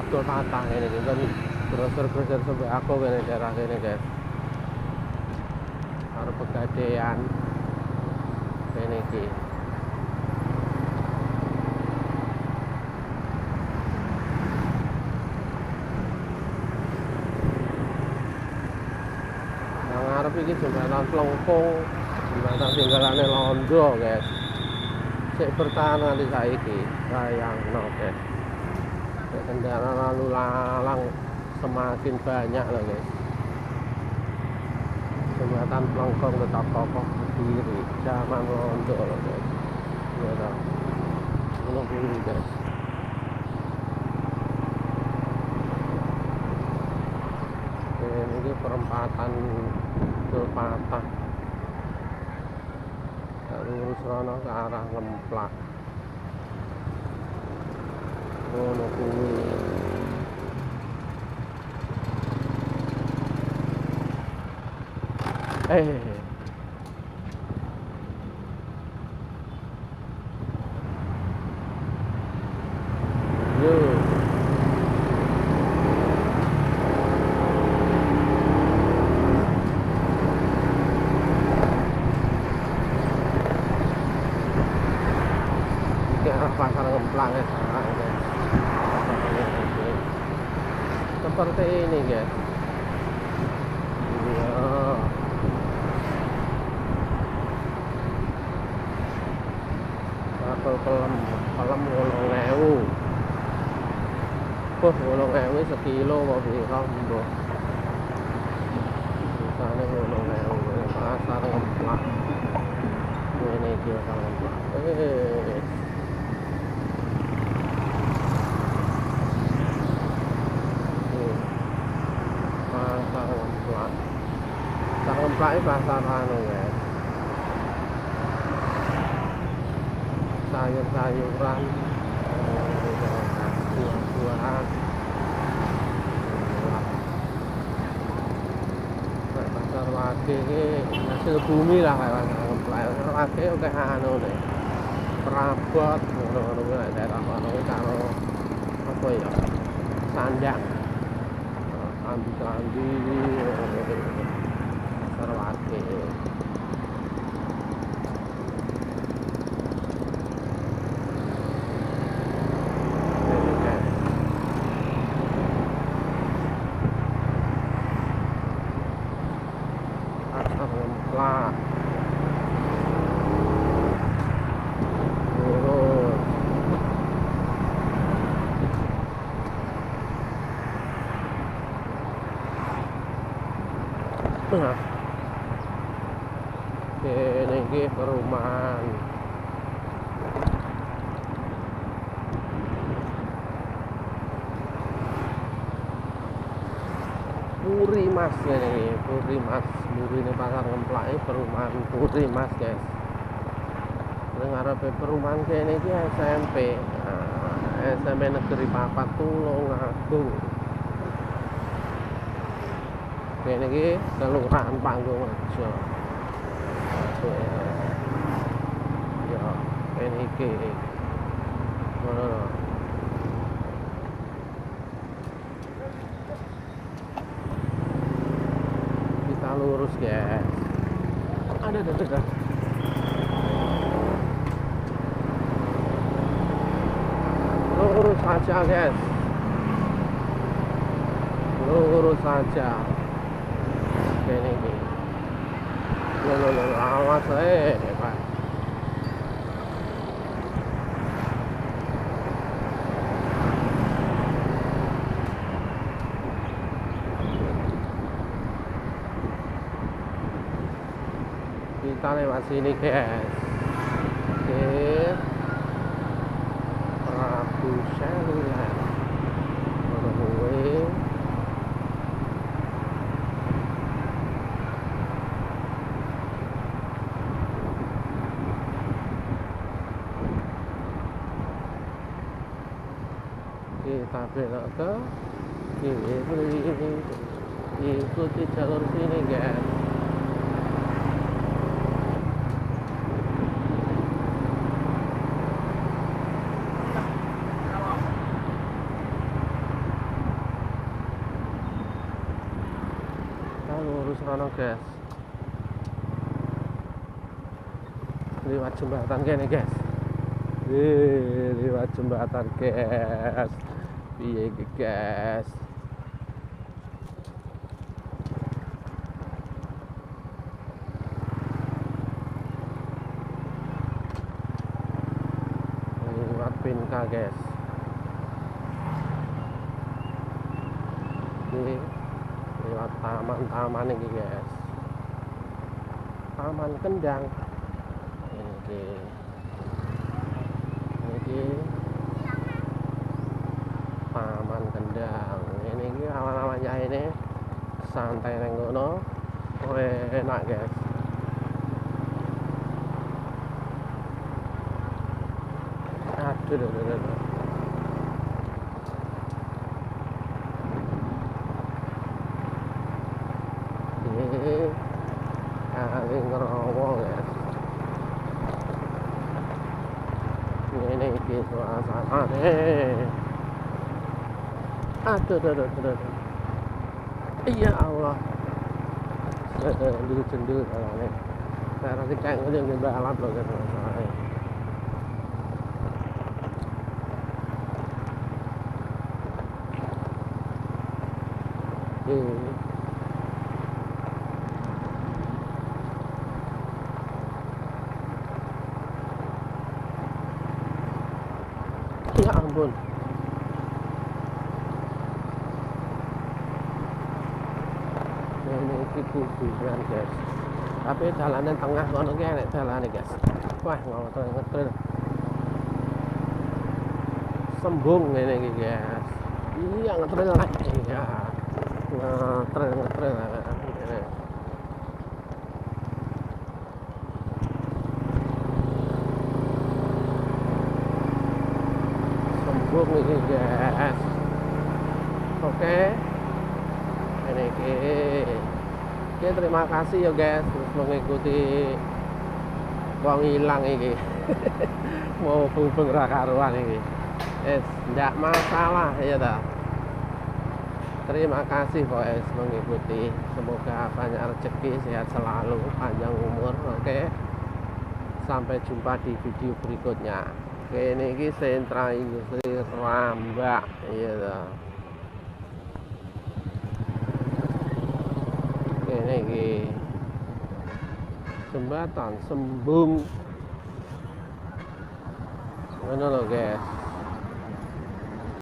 tol patah ini kan grosor-grosor sampai aku ini daerah ini guys. Harus Pegadaian ini ki. Yang ngarep iki jembatan Plengkung, jembatan tinggalane Londo guys. Sik bertahan nanti saiki, sayangno guys. Kendaraan lalu lalang semakin banyak loh guys. Jembatan Plengkung tetap kokoh berdiri zaman Londo loh guys. Ya toh. Ini guys. Ini perempatan tol patah. Lurus rono ke arah Lemplak. Ngono kuwi. Yo. Iki arah pasar Ngemplak ya. Seperti ini guys. Iya. Aku pelem 8.000. Wah, 8.000 sekilo mau piro mbok. Bisane 8.000 pasar Ngemplak. Ini dia pasar Ngemplak. Pasar Ngemplak. Pasar Ngemplak itu pasar anu guys. Sayur-sayuran, buah-buahan. Kayak pasar Wage ini hasil bumi lah kayak pasar Ngemplak. Pasar Wage oke anu nih. Perabot, ngono-ngono kayak daerah kono karo apa ya? Sandang. Ambi-ambi pasar Wage. Pasar Ngemplak. Lurus. Nah. Ini perumahan. Puri Mas ini, Puri Mas. Puri ini pasar Ngemplak ini perumahan Puri Mas guys. Dengar perumahan kayak ini SMP. Nah, SMP Negeri Papat Tulungagung. Kayak ini Kelurahan Panggung aja. Ya, ini mana? Kita lurus guys. Ada. Lurus saja guys. Lurus saja. Ini. Lo awas Pak. Kita lewat sini guys. Oke. Prabu Seluler. Kita belok ke kiri, ikuti jalur sini guys. rono guys. Lewat jembatan kene guys. Lewat jembatan guys. Piye iki guys? Lewat Pinka guys. Ini lewat taman-taman ini guys. Taman Kendang. Ini Taman Kendang. Ini awan-awannya ini santai neng kono. Enak guys. Aduh. Kali ngerowo guys. Ini iki suasana nih. Aduh. Iya Allah. Cendul kalau nih. Saya rasa kayak ngejeng balap loh kan masalahnya. Ya ampun. Ini kuburan guys. Tapi jalanan tengah kono ki enek jalane guys. Wah, ngetril. Sembung ngene iki guys. Iya ngetril lagi ya. Ngetril. Sembung iki guys. Oke. Ini iki. Oke, terima kasih ya guys terus mengikuti wong ilang iki. Mau hubung ra karuan iki. Ndak masalah ya dah. Terima kasih guys mengikuti. Semoga banyak rezeki, sehat selalu, panjang umur. Oke. Sampai jumpa di video berikutnya. Oke, ini sentra industri Rambak. Iya dah. Ini jembatan Sembung. Mana lo guys?